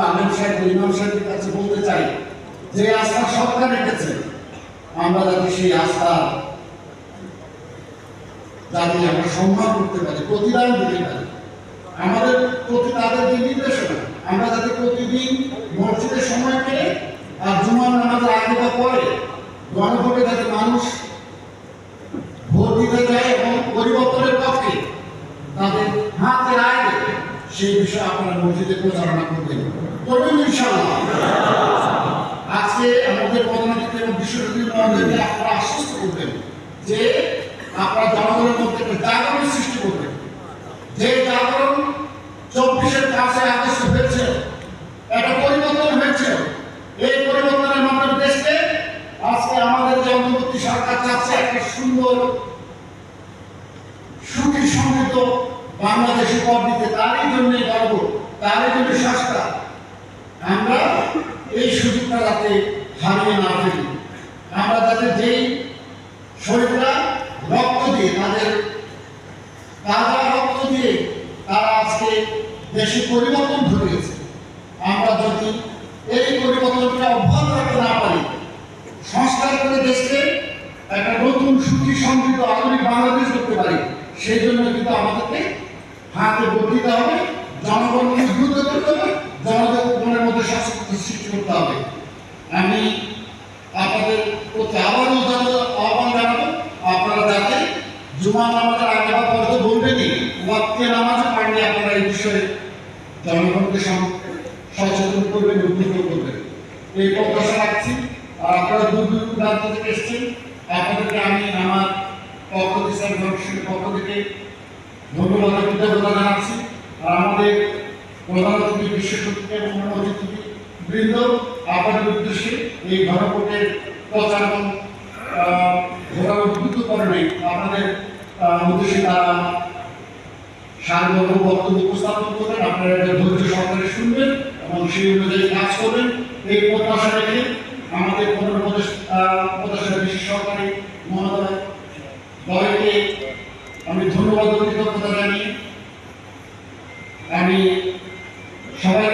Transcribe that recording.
আলেম সাহেব ইমাম সাহেবের কাছে বলতে চাই যে আস্থা সরকার রেখেছে আমরা যাতে সেই আস্থা যাতে আমরা সম্মান করতে পারি, প্রতিদান দিতে পারি। আমাদের প্রতি তাদের যে নির্দেশনা আমরা যাতে প্রতিদিন মসজিদে সময় পেলে আর জুমার নামাজের আগে বা পরে গণভোটে যাতে মানুষ ভোট দিতে যায় এবং পরিবর্তনের পক্ষে তাদের হাতে রায় দেবে, সেই বিষয়ে আপনারা মসজিদে প্রচারণা করবেন ইনশাআল্লাহ। আজকে আমাদের প্রধানমন্ত্রী এবং বিশ্ববিদ্যালয় মহোদয়কে আপনারা আশ্বস্ত করবেন যে আপনারা জনগণের মধ্যে একটা জাগরণ সৃষ্টি করবেন, যে জাগরণ 24-এর 5 আগস্ট হয়েছে, একটা পরিবর্তন হয়েছে। এই পরিবর্তনের মাধ্যমে দেশকে আজকে আমাদের যে অন্তর্বর্তী সরকার চাচ্ছে একটা সুন্দর সুখী সমৃদ্ধ বাংলাদেশ উপহার দিতে, তারই জন্য গর্ব, তারই জন্য সংস্থা। আমরা এই সুযোগটা যাতে হারিয়ে না ফেলি, আমরা যাতে যেই শরীরটা রক্ত দিয়ে তাদের তাজা রক্ত দিয়ে তারা আজকে দেশে পরিবর্তন ঘটিয়েছে, আমরা যদি এই পরিবর্তনটা অব্যাহত রাখতে না পারি, সংস্কার করে দেশকে একটা নতুন সুখী সমৃদ্ধ আধুনিক বাংলাদেশ করতে পারি, সেই জন্য কিন্তু আমাদেরকে হাতে ভোট দিতে হবে, জনগণকে উদ্বুদ্ধ করতে হবে, জনগণের মধ্যে সচেতনতা সৃষ্টি করতে হবে। আমি আপনাদের প্রতি আবারও আহ্বান জানাবো, আপনারা যাতে জুমা নামাজের আগে বা পরে তো বলবেনই, ওয়াক্তে নামাজে পারলে আপনারা এই বিষয়ে জনগণকে সচেতন করবেন, উদ্বুদ্ধ করবেন, এই প্রত্যাশা রাখছি। আর আপনারা দূর দূর প্রান্ত থেকে এসছেন, আপনাদেরকে আমি আমার পক্ষ থেকে পক্ষ থেকে ধন্যবাদ কৃতজ্ঞতা জানাচ্ছি। আর আমাদের প্রধানমন্ত্রী বিশ্বশক্তি এবং অতিথিবৃন্দ আপনাদের উদ্দেশ্যে এই গণভোটের প্রচার এবং ঘোরার উদ্বুদ্ধ করেন আপনাদের উদ্দেশ্যে তারা সার্বভৌম বক্তব্য উপস্থাপন করবেন, আপনারা এটা ধৈর্য সহকারে শুনবেন এবং সেই অনুযায়ী কাজ করবেন, এই প্রত্যাশা রেখে আমাদের প্রত্যাশা বিশেষ সহকারী মহোদয় দলকে আমি ধন্যবাদ কৃতজ্ঞতা জানিয়ে আমি সবাই